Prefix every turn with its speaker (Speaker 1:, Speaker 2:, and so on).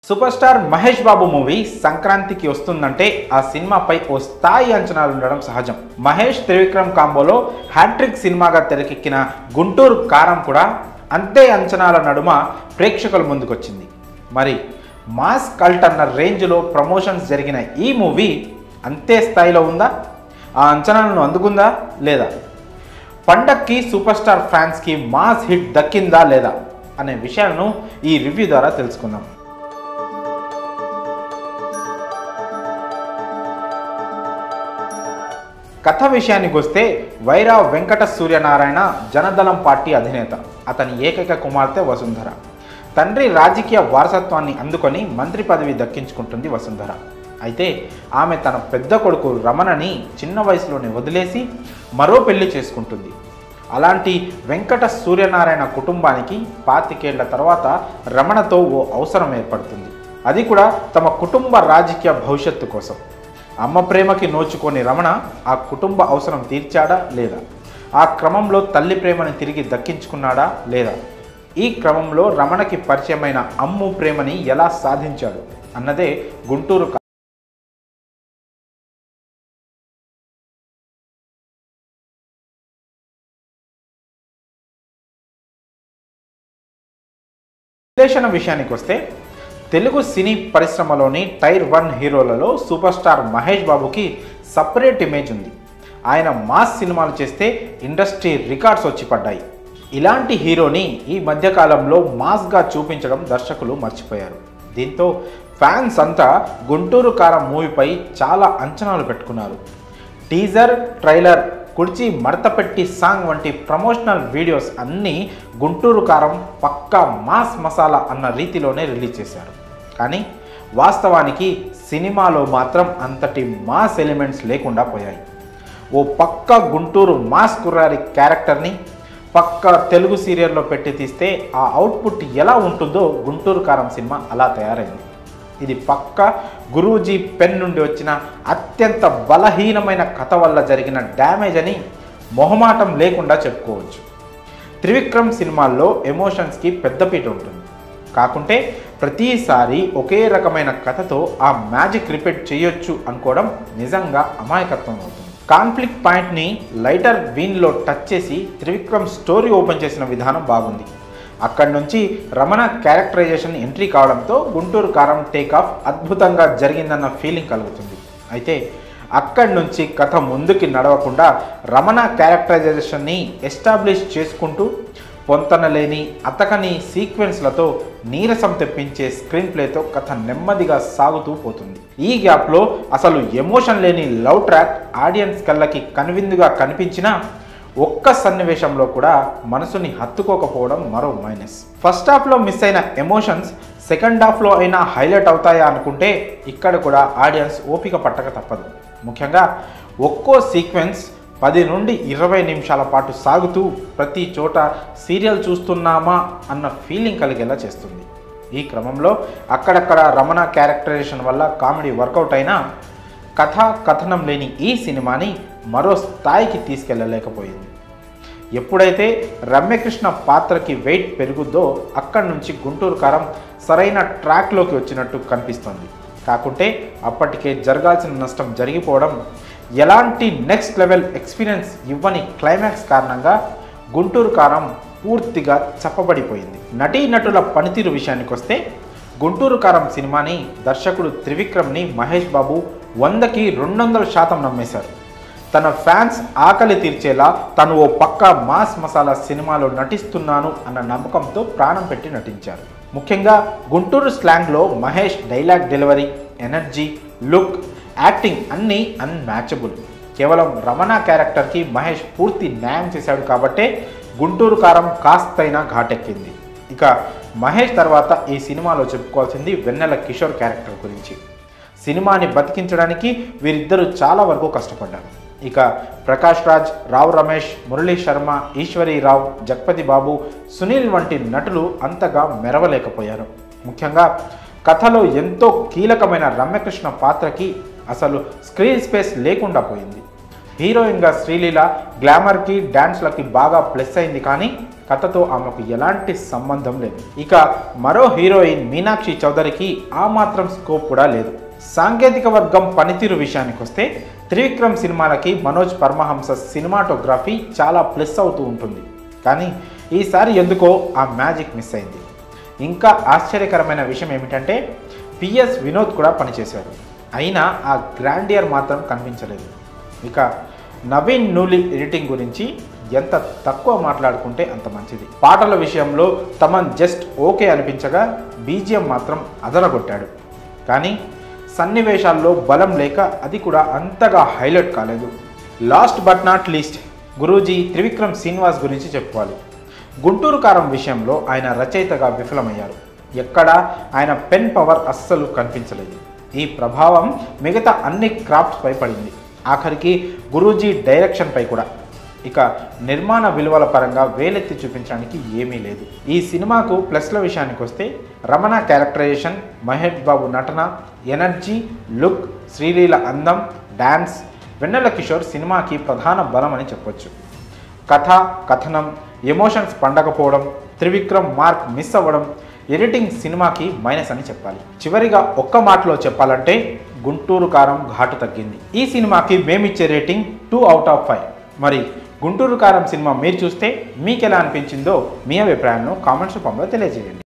Speaker 1: Super star Mahesh Babu movie సంక్రాంతికి వస్తుందంటే ఆ సినిమాపై ఓ స్థాయి అంచనాలు ఉండడం సహజం. మహేష్ త్రివిక్రమ్ కాంబోలో హ్యాట్రిక్ సినిమాగా తెరకెక్కిన గుంటూరు కారం కూడా అంతే అంచనాల నడుమ ప్రేక్షకుల ముందుకొచ్చింది. మరి మాస్ కల్ట్ అన్న రేంజ్లో ప్రమోషన్స్ జరిగిన ఈ మూవీ అంతే స్థాయిలో ఉందా? ఆ అంచనాలను అందుకుందా లేదా? పండక్కి సూపర్ స్టార్ ఫ్యాన్స్కి మాస్ హిట్ దక్కిందా లేదా అనే విషయాలను ఈ రివ్యూ ద్వారా తెలుసుకుందాం. కథ విషయానికి వస్తే వైరా వెంకట సూర్యనారాయణ జనదళం పార్టీ అధినేత. అతని ఏకైక కుమార్తె వసుంధర. తండ్రి రాజకీయ వారసత్వాన్ని అందుకొని మంత్రి పదవి దక్కించుకుంటుంది వసుంధర. అయితే ఆమె తన పెద్ద కొడుకు రమణని చిన్న వయసులోనే వదిలేసి మరో పెళ్లి చేసుకుంటుంది. అలాంటి వెంకట సూర్యనారాయణ కుటుంబానికి 25 ఏళ్ల తర్వాత రమణతో ఓ అవసరం ఏర్పడుతుంది. అది కూడా తమ కుటుంబ రాజకీయ భవిష్యత్తు కోసం. అమ్మ ప్రేమకి నోచుకొని రమణ ఆ కుటుంబ అవసరం తీర్చాడా లేదా? ఆ క్రమంలో తల్లి ప్రేమని తిరిగి దక్కించుకున్నాడా లేదా? ఈ క్రమంలో రమణకి పరిచయమైన అమ్ము ప్రేమని ఎలా సాధించాడు అన్నదే గుంటూరు విశ్లేషణ విషయానికి వస్తే తెలుగు సినీ పరిశ్రమలోని టైర్ 1 హీరోలలో సూపర్ స్టార్ మహేష్ బాబుకి సపరేట్ ఇమేజ్ ఉంది. ఆయన మాస్ సినిమాలు చేస్తే ఇండస్ట్రీ రికార్డ్స్ వచ్చి పడ్డాయి. ఇలాంటి హీరోని ఈ మధ్యకాలంలో మాస్గా చూపించడం దర్శకులు మర్చిపోయారు. దీంతో ఫ్యాన్స్ అంతా గుంటూరు కారం మూవీపై చాలా అంచనాలు పెట్టుకున్నారు. టీజర్, ట్రైలర్, కుర్చీ మడతపెట్టి సాంగ్ వంటి ప్రమోషనల్ వీడియోస్ అన్నీ గుంటూరు కారం పక్కా మాస్ మసాలా అన్న రీతిలోనే రిలీజ్ చేశారు. కానీ వాస్తవానికి సినిమాలో మాత్రం అంతటి మాస్ ఎలిమెంట్స్ లేకుండా పోయాయి. ఓ పక్క గుంటూరు మాస్ కుర్రారి క్యారెక్టర్ని పక్క తెలుగు సీరియల్లో పెట్టి తీస్తే ఆ అవుట్పుట్ ఎలా ఉంటుందో గుంటూరు కారం సినిమా అలా తయారైంది. ఇది పక్క గురూజీ పెన్ నుండి వచ్చిన అత్యంత బలహీనమైన కథ వల్ల జరిగిన డ్యామేజ్ అని మొహమాటం లేకుండా చెప్పుకోవచ్చు. త్రివిక్రమ్ సినిమాల్లో ఎమోషన్స్కి పెద్దపీట ఉంటుంది. కాకుంటే ప్రతిసారి ఒకే రకమైన కథతో ఆ మ్యాజిక్ రిపీట్ చేయొచ్చు అనుకోవడం నిజంగా అమాయకత్వం అవుతుంది. కాన్ఫ్లిక్ట్ పాయింట్ని లైటర్ వీన్లో టచ్ చేసి త్రివిక్రమ్ స్టోరీ ఓపెన్ చేసిన విధానం బాగుంది. అక్కడి నుంచి రమణ క్యారెక్టరైజేషన్ ఎంట్రీ కావడంతో గుంటూరు కారం టేకాఫ్ అద్భుతంగా జరిగిందన్న ఫీలింగ్ కలుగుతుంది. అయితే అక్కడి నుంచి కథ ముందుకి నడవకుండా రమణ క్యారెక్టరైజేషన్ని ఎస్టాబ్లిష్ చేసుకుంటూ పొంతనలేని అతకని సీక్వెన్స్లతో నీరసం తెప్పించే స్క్రీన్ ప్లేతో కథ నెమ్మదిగా సాగుతూ పోతుంది. ఈ గ్యాప్లో అసలు ఎమోషన్ లేని లవ్ ట్రాక్ ఆడియన్స్ కళ్ళకి కనువిందుగా కనిపించినా ఒక్క సన్నివేశంలో కూడా మనసుని హత్తుకోకపోవడం మరో మైనస్. ఫస్ట్ హాఫ్లో మిస్ అయిన ఎమోషన్స్ సెకండ్ హాఫ్లో అయినా హైలైట్ అవుతాయా అనుకుంటే ఇక్కడ కూడా ఆడియన్స్ ఓపిక పట్టక తప్పదు. ముఖ్యంగా ఒక్కో సీక్వెన్స్ 10 నుండి 20 నిమిషాల పాటు సాగుతూ ప్రతి చోట సీరియల్ చూస్తున్నామా అన్న ఫీలింగ్ కలిగేలా చేస్తుంది. ఈ క్రమంలో అక్కడక్కడ రమణ క్యారెక్టరైజేషన్ వల్ల కామెడీ వర్కౌట్ అయినా కథా కథనం లేని ఈ సినిమాని మరో స్థాయికి తీసుకెళ్ళలేకపోయింది. ఎప్పుడైతే రమ్యకృష్ణ పాత్రకి వెయిట్ పెరుగుద్దో అక్కడి నుంచి గుంటూరు కారం సరైన ట్రాక్లోకి వచ్చినట్టు కనిపిస్తుంది. కాకుంటే అప్పటికే జరగాల్సిన నష్టం జరిగిపోవడం, ఎలాంటి నెక్స్ట్ లెవెల్ ఎక్స్పీరియన్స్ ఇవ్వని క్లైమాక్స్ కారణంగా గుంటూరు కారం పూర్తిగా చప్పబడిపోయింది. నటీనటుల పనితీరు విషయానికి వస్తే గుంటూరు కారం సినిమాని దర్శకుడు త్రివిక్రమ్ని మహేష్ బాబు 100కి 200% నమ్మేశారు. తన ఫ్యాన్స్ ఆకలి తీర్చేలా తను ఓ పక్క మాస్ మసాలా సినిమాలో నటిస్తున్నాను అన్న నమ్మకంతో ప్రాణం పెట్టి నటించారు. ముఖ్యంగా గుంటూరు స్లాంగ్లో Mahesh dialogue delivery, energy, look, acting అన్నీ అన్మ్యాచబుల్. కేవలం రమణ క్యారెక్టర్కి మహేష్ పూర్తి న్యాయం చేశాడు కాబట్టే గుంటూరు కారం కాస్తైనా ఘాటెక్కింది. ఇక మహేష్ తర్వాత ఈ సినిమాలో చెప్పుకోవాల్సింది వెన్నెల కిషోర్ క్యారెక్టర్ గురించి. సినిమాని బతికించడానికి వీరిద్దరూ చాలా వరకు కష్టపడ్డారు. ఇక ప్రకాష్ రాజ్, రావు రమేష్, మురళీ శర్మ, ఈశ్వరీరావు, జగపతి బాబు, సునీల్ వంటి నటులు అంతగా మెరవలేకపోయారు. ముఖ్యంగా కథలో ఎంతో కీలకమైన రమ్యకృష్ణ పాత్రకి అసలు స్క్రీన్ స్పేస్ లేకుండా పోయింది. హీరోయిన్గా శ్రీలీల గ్లామర్కి, డ్యాన్స్లకి బాగా ప్లస్ అయింది. కానీ కథతో ఆమెకు ఎలాంటి సంబంధం లేదు. ఇక మరో హీరోయిన్ మీనాక్షి చౌదరికి ఆ మాత్రం స్కోప్ కూడా లేదు. సాంకేతిక వర్గం పనితీరు విషయానికి వస్తే త్రివిక్రమ్ సినిమాలకి మనోజ్ పరమహంస సినిమాటోగ్రఫీ చాలా ప్లస్ అవుతూ ఉంటుంది. కానీ ఈసారి ఎందుకో ఆ మ్యాజిక్ మిస్ అయింది. ఇంకా ఆశ్చర్యకరమైన విషయం ఏమిటంటే పిఎస్ వినోద్ కూడా పనిచేశాడు, అయినా ఆ గ్రాండియర్ మాత్రం కనిపించలేదు. ఇక నవీన్ నూలి ఎడిటింగ్ గురించి ఎంత తక్కువ మాట్లాడుకుంటే అంత మంచిది. పాటల విషయంలో తమన్ జస్ట్ ఓకే అనిపించగా బీజిఎం మాత్రం అదరగొట్టాడు. కానీ సన్నివేశాల్లో బలం లేక అది కూడా అంతగా హైలైట్ కాలేదు. Last but not least Guruji Trivikram Srinivas గురించి చెప్పుకోవాలి. గుంటూరు కారం విషయంలో ఆయన రచయితగా విఫలమయ్యారు. ఎక్కడా ఆయన పెన్ పవర్ అస్సలు కనిపించలేదు. ఈ ప్రభావం మిగతా అన్ని క్రాఫ్ట్స్పై పడింది, ఆఖరికి గురూజీ డైరెక్షన్పై కూడా. ఇక నిర్మాణ విలువల పరంగా వేలెత్తి చూపించడానికి ఏమీ లేదు. ఈ సినిమాకు ప్లస్ల విషయానికి వస్తే రమణ క్యారెక్టరైజేషన్, మహేష్ బాబు నటన, ఎనర్జీ, లుక్, శ్రీలీల అందం, డ్యాన్స్, వెన్నెల కిషోర్ సినిమాకి ప్రధాన బలం అని చెప్పొచ్చు. కథ, కథనం, ఎమోషన్స్ పండకపోవడం, త్రివిక్రమ్ మార్క్ మిస్ అవ్వడం, ఎడిటింగ్ సినిమాకి మైనస్ అని చెప్పాలి. చివరిగా ఒక్క మాటలో చెప్పాలంటే గుంటూరు కారం ఘాటు తగ్గింది. ఈ సినిమాకి మేమిచ్చే రేటింగ్ 2/5. మరి గుంటూరు కారం సినిమా మీరు చూస్తే మీకు ఎలా అనిపించిందో మీ అభిప్రాయాలను కామెంట్స్ రూపంలో తెలియజేయండి.